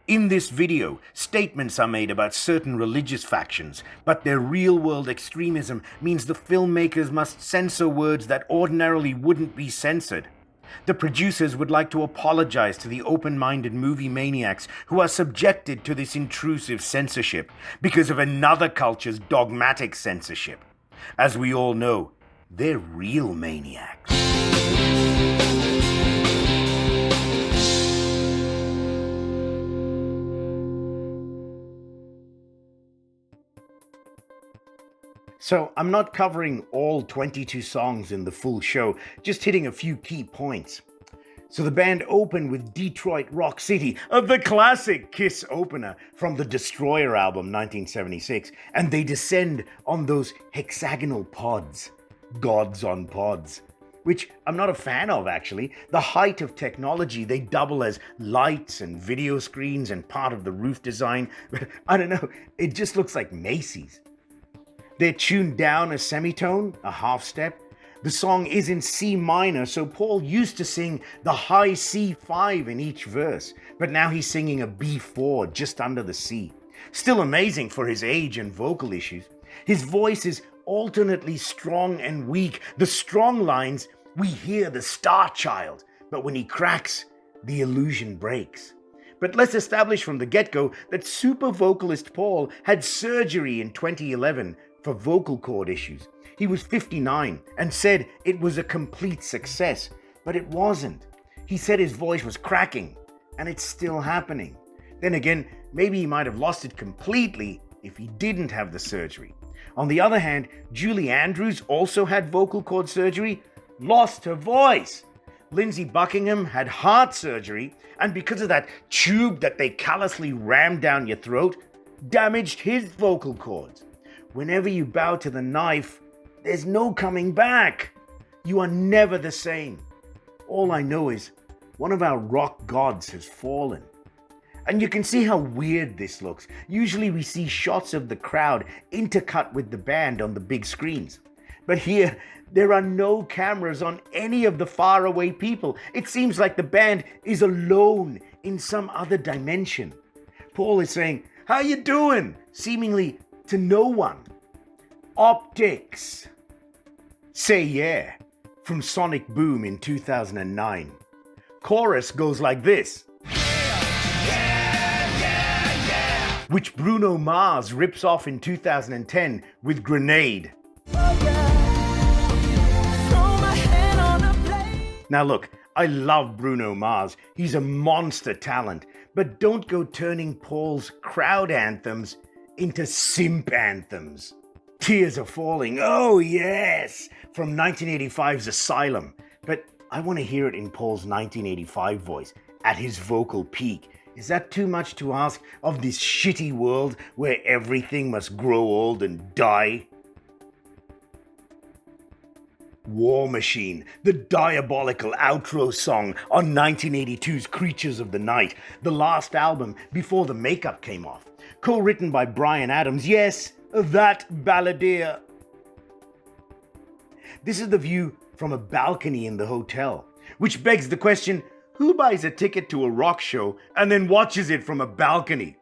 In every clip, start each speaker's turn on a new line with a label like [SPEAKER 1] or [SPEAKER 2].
[SPEAKER 1] In this video, statements are made about certain religious factions, but their real-world extremism means the filmmakers must censor words that ordinarily wouldn't be censored. The producers would like to apologize to the open-minded movie maniacs who are subjected to this intrusive censorship because of another culture's dogmatic censorship. As we all know, they're real maniacs. So I'm not covering all 22 songs in the full show, just hitting a few key points. So the band opened with Detroit Rock City, the classic Kiss opener from the Destroyer album 1976, and they descend on those hexagonal pods, gods on pods, which I'm not a fan of actually. The height of technology, they double as lights and video screens and part of the roof design, but I don't know, it just looks like Macy's. They're tuned down a semitone, a half step. The song is in C minor, so Paul used to sing the high C5 in each verse, but now he's singing a B4 just under the C. Still amazing for his age and vocal issues. His voice is alternately strong and weak. The strong lines, we hear the star child, but when he cracks, the illusion breaks. But let's establish from the get-go that super vocalist Paul had surgery in 2011 for vocal cord issues. He was 59 and said it was a complete success, but it wasn't. He said his voice was cracking, and it's still happening. Then again, maybe he might have lost it completely if he didn't have the surgery. On the other hand, Julie Andrews also had vocal cord surgery, lost her voice. Lindsey Buckingham had heart surgery, and because of that tube that they callously rammed down your throat, damaged his vocal cords. Whenever you bow to the knife, there's no coming back. You are never the same. All I know is one of our rock gods has fallen. And you can see how weird this looks. Usually we see shots of the crowd intercut with the band on the big screens. But here, there are no cameras on any of the faraway people. It seems like the band is alone in some other dimension. Paul is saying, "How you doing?" seemingly to no one. Optics. Say Yeah from Sonic Boom in 2009. Chorus goes like this. Which Bruno Mars rips off in 2010 with Grenade. Now look, I love Bruno Mars. He's a monster talent, but don't go turning Paul's crowd anthems into simp anthems. Tears Are Falling, oh yes, from 1985's Asylum. But I want to hear it in Paul's 1985 voice, at his vocal peak. Is that too much to ask of this shitty world where everything must grow old and die? War Machine, the diabolical outro song on 1982's Creatures of the Night, the last album before the makeup came off. Co-written by Bryan Adams, yes, that balladeer. This is the view from a balcony in the hotel, which begs the question, who buys a ticket to a rock show and then watches it from a balcony?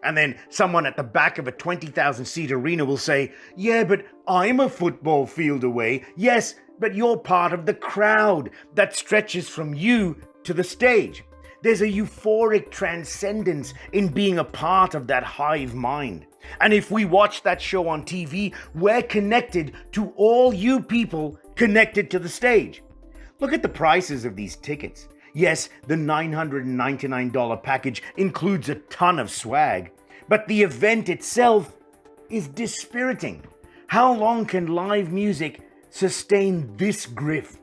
[SPEAKER 1] And then someone at the back of a 20,000-seat arena will say, yeah, but I'm a football field away. Yes, but you're part of the crowd that stretches from you to the stage. There's a euphoric transcendence in being a part of that hive mind. And if we watch that show on TV, we're connected to all you people connected to the stage. Look at the prices of these tickets. Yes, the $999 package includes a ton of swag, but the event itself is dispiriting. How long can live music sustain this grift?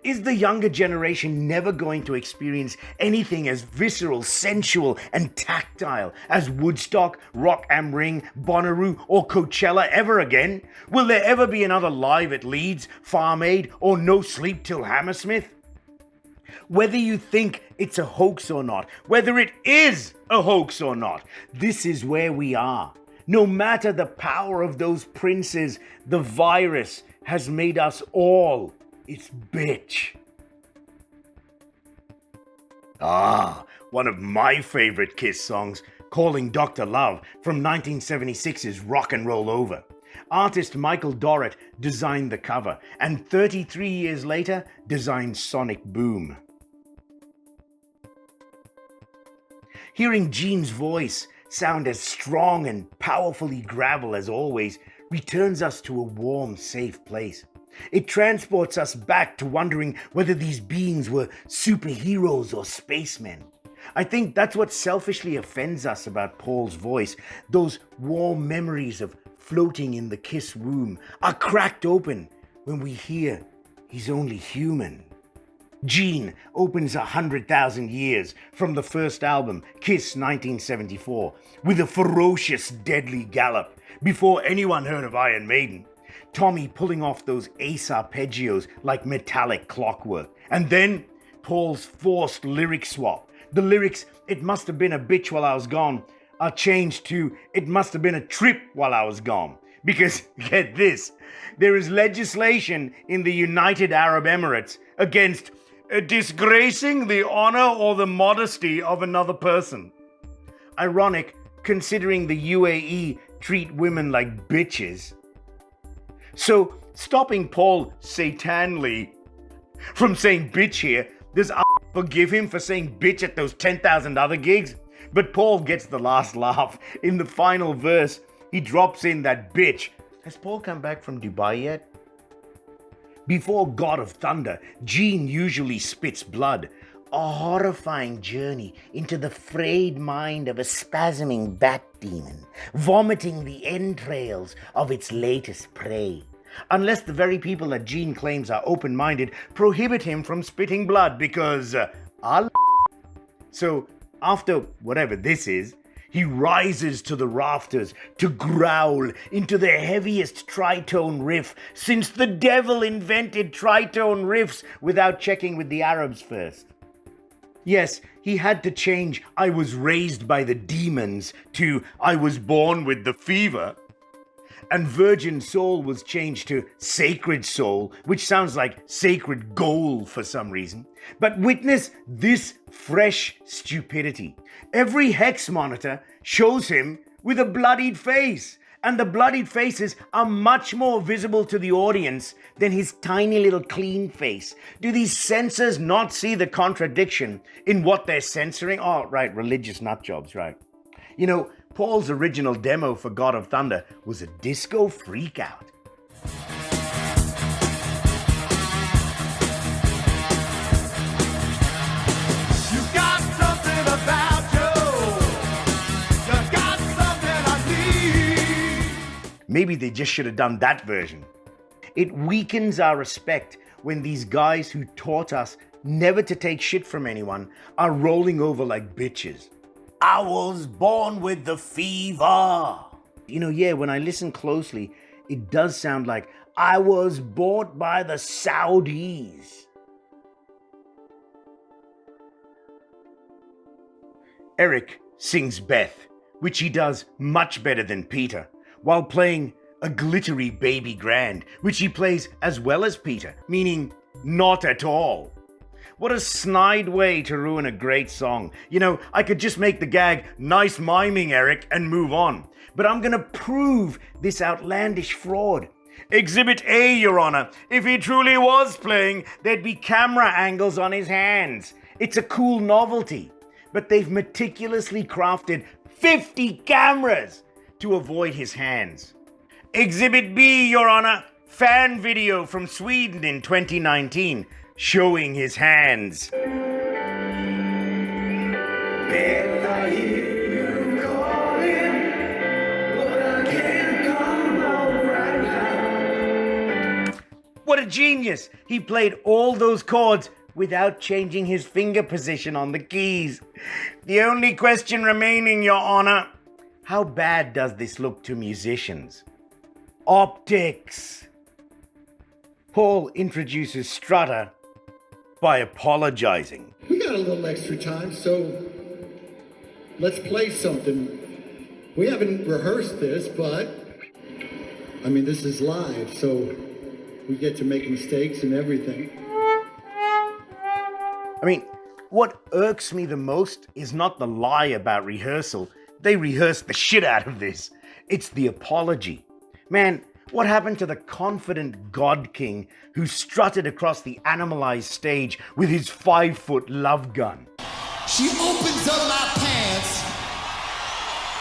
[SPEAKER 1] Is the younger generation never going to experience anything as visceral, sensual, and tactile as Woodstock, Rock am Ring, Bonnaroo, or Coachella ever again? Will there ever be another Live at Leeds, Farm Aid, or No Sleep Till Hammersmith? Whether you think it's a hoax or not, whether it is a hoax or not, this is where we are. No matter the power of those princes, the virus has made us all its bitch. Ah, one of my favorite Kiss songs, Calling Dr. Love from 1976's Rock and Roll Over. Artist Michael Dorrit designed the cover, and 33 years later designed Sonic Boom. Hearing Gene's voice sound as strong and powerfully gravel as always returns us to a warm, safe place. It transports us back to wondering whether these beings were superheroes or spacemen. I think that's what selfishly offends us about Paul's voice. Those warm memories of floating in the Kiss womb are cracked open when we hear he's only human. Gene opens 100,000 Years from the first album, Kiss 1974, with a ferocious, deadly gallop before anyone heard of Iron Maiden. Tommy pulling off those ace arpeggios like metallic clockwork. And then Paul's forced lyric swap. The lyrics, "It must have been a bitch while I was gone," are changed to "It must have been a trip while I was gone." Because, get this, there is legislation in the United Arab Emirates against disgracing the honor or the modesty of another person. Ironic, considering the UAE treat women like bitches. So, stopping Paul Stanley from saying bitch here, does Allah forgive him for saying bitch at those 10,000 other gigs? But Paul gets the last laugh. In the final verse, he drops in that bitch. Has Paul come back from Dubai yet? Before God of Thunder, Gene usually spits blood. A horrifying journey into the frayed mind of a spasming bat demon, vomiting the entrails of its latest prey. Unless the very people that Gene claims are open-minded prohibit him from spitting blood because Allah. So, after whatever this is, he rises to the rafters to growl into the heaviest tritone riff since the devil invented tritone riffs without checking with the Arabs first. Yes, he had to change "I was raised by the demons" to "I was born with the fever." And Virgin Soul was changed to Sacred Soul, which sounds like sacred goal for some reason. But witness this fresh stupidity. Every hex monitor shows him with a bloodied face, and the bloodied faces are much more visible to the audience than his tiny little clean face. Do these censors not see the contradiction in what they're censoring? Oh, right, religious nutjobs, right. You know, Paul's original demo for God of Thunder was a disco freakout.
[SPEAKER 2] You got something about you got something I need.
[SPEAKER 1] Maybe they just should have done that version. It weakens our respect when these guys who taught us never to take shit from anyone are rolling over like bitches. I was born with the fever. You know, yeah, when I listen closely, it does sound like I was bought by the Saudis. Eric sings Beth, which he does much better than Peter, while playing a glittery baby grand, which he plays as well as Peter, meaning not at all. What a snide way to ruin a great song. You know, I could just make the gag, "Nice miming, Eric," and move on. But I'm gonna prove this outlandish fraud. Exhibit A, Your Honor. If he truly was playing, there'd be camera angles on his hands. It's a cool novelty. But they've meticulously crafted 50 cameras to avoid his hands. Exhibit B, Your Honor. Fan video from Sweden in 2019. Showing his hands.
[SPEAKER 2] Beth, I hear you calling, but I can't come home right now.
[SPEAKER 1] What a genius! He played all those chords without changing his finger position on the keys. The only question remaining, Your Honor, how bad does this look to musicians? Optics. Paul introduces Strutter by apologizing.
[SPEAKER 3] We got a little extra time, so let's play something. We haven't rehearsed this, but I mean, this is live, so we get to make mistakes and everything.
[SPEAKER 1] I mean, What irks me the most is not the lie about rehearsal. They rehearsed the shit out of this. It's the apology. Man, what happened to the confident God King who strutted across the animalized stage with his 5-foot love gun?
[SPEAKER 4] She opens up my pants.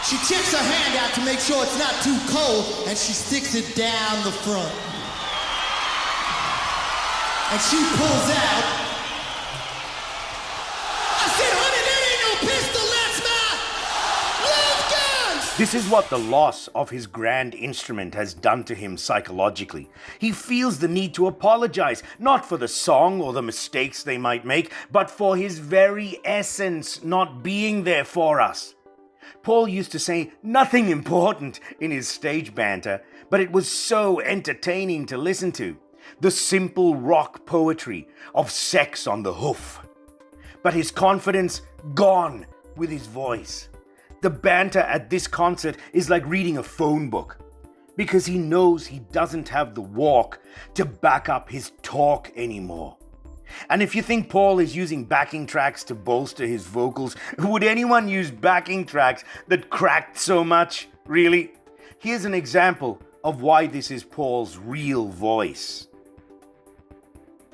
[SPEAKER 4] She checks her hand out to make sure it's not too cold, and she sticks it down the front. And she pulls out. I said, honey, that ain't no pistol, that's my love gun!
[SPEAKER 1] This is what the loss of his grand instrument has done to him psychologically. He feels the need to apologize, not for the song or the mistakes they might make, but for his very essence not being there for us. Paul used to say nothing important in his stage banter, but it was so entertaining to listen to. The simple rock poetry of sex on the hoof. But his confidence gone with his voice. The banter at this concert is like reading a phone book, because he knows he doesn't have the walk to back up his talk anymore. And if you think Paul is using backing tracks to bolster his vocals, would anyone use backing tracks that cracked so much? Really? Here's an example of why this is Paul's real voice.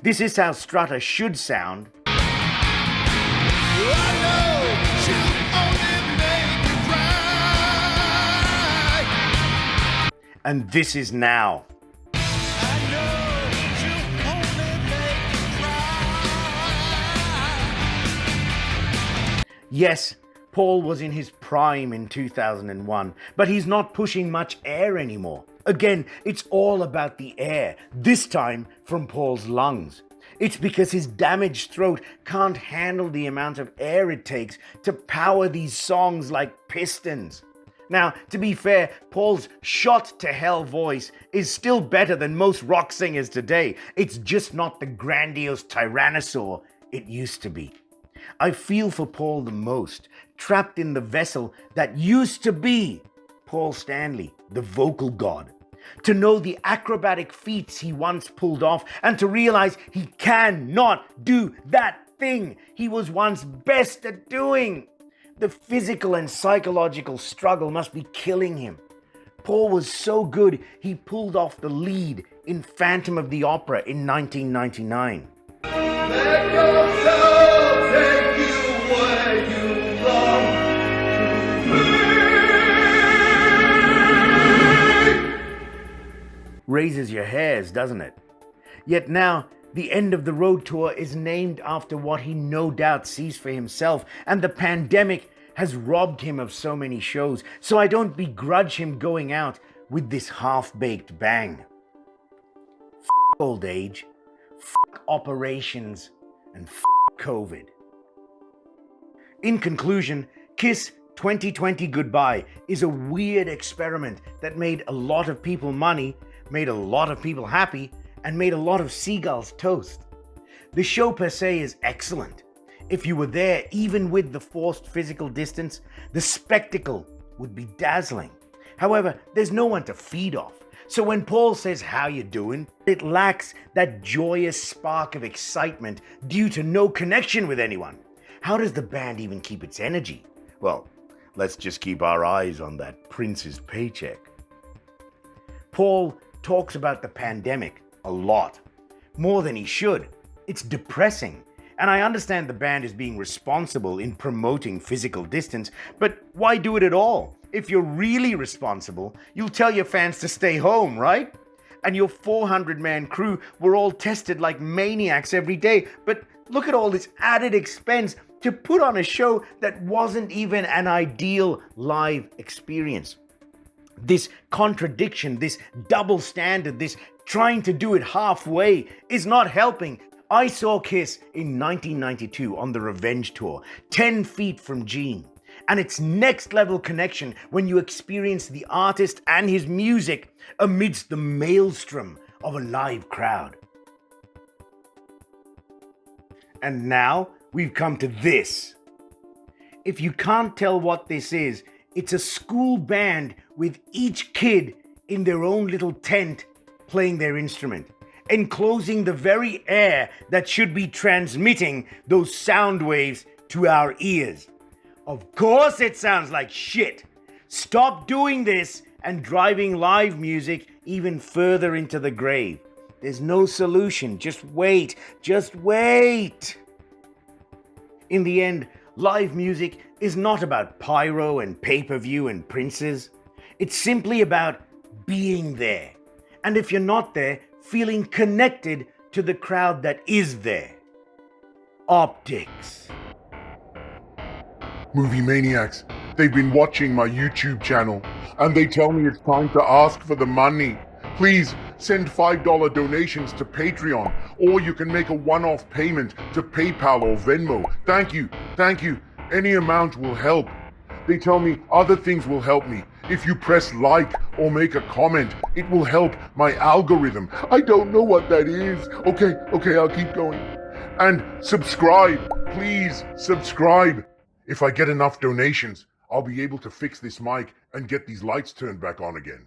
[SPEAKER 1] This is how Strutter should sound. And this is now. Yes, Paul was in his prime in 2001, but he's not pushing much air anymore. Again, it's all about the air, this time from Paul's lungs. It's because his damaged throat can't handle the amount of air it takes to power these songs like pistons. Now, to be fair, Paul's shot to hell voice is still better than most rock singers today. It's just not the grandiose tyrannosaur it used to be. I feel for Paul the most, trapped in the vessel that used to be Paul Stanley, the vocal god. To know the acrobatic feats he once pulled off and to realize he cannot do that thing he was once best at doing. The physical and psychological struggle must be killing him. Paul was so good, he pulled off the lead in Phantom of the Opera in 1999.
[SPEAKER 2] Let your soul take you where you belong to be.
[SPEAKER 1] Raises your hairs, doesn't it? Yet now, the end of the road tour is named after what he no doubt sees for himself, and the pandemic has robbed him of so many shows, so I don't begrudge him going out with this half-baked bang. F*** old age, f*** operations, and f*** COVID. In conclusion, Kiss 2020 Goodbye is a weird experiment that made a lot of people money, made a lot of people happy, and made a lot of seagulls toast. The show per se is excellent. If you were there, even with the forced physical distance, the spectacle would be dazzling. However, there's no one to feed off. So when Paul says, "How you doing?" it lacks that joyous spark of excitement due to no connection with anyone. How does the band even keep its energy? Well, let's just keep our eyes on that prince's paycheck. Paul talks about the pandemic a lot, more than he should. It's depressing, and I understand the band is being responsible in promoting physical distance, but why do it at all? If you're really responsible, you'll tell your fans to stay home, right? And your 400-man crew were all tested like maniacs every day, but look at all this added expense to put on a show that wasn't even an ideal live experience. This contradiction, this double standard, this trying to do it halfway is not helping. I saw Kiss in 1992 on the Revenge Tour, 10 feet from Gene. And it's next level connection when you experience the artist and his music amidst the maelstrom of a live crowd. And now we've come to this. If you can't tell what this is, it's a school band with each kid in their own little tent playing their instrument. enclosing the very air that should be transmitting those sound waves to our ears. Of course it sounds like shit. Stop doing this and driving live music even further into the grave. There's no solution. Just wait. Just wait. In the end, live music is not about pyro and pay-per-view and princes. It's simply about being there. And if you're not there, feeling connected to the crowd that is there. Optics.
[SPEAKER 5] Movie maniacs, they've been watching my YouTube channel and they tell me it's time to ask for the money. Please send $5 donations to Patreon, or you can make a one-off payment to PayPal or Venmo. Thank you. Any amount will help. They tell me other things will help me. If you press like or make a comment, it will help my algorithm. I don't know what that is. Okay, I'll keep going. And subscribe, please subscribe. If I get enough donations, I'll be able to fix this mic and get these lights turned back on again.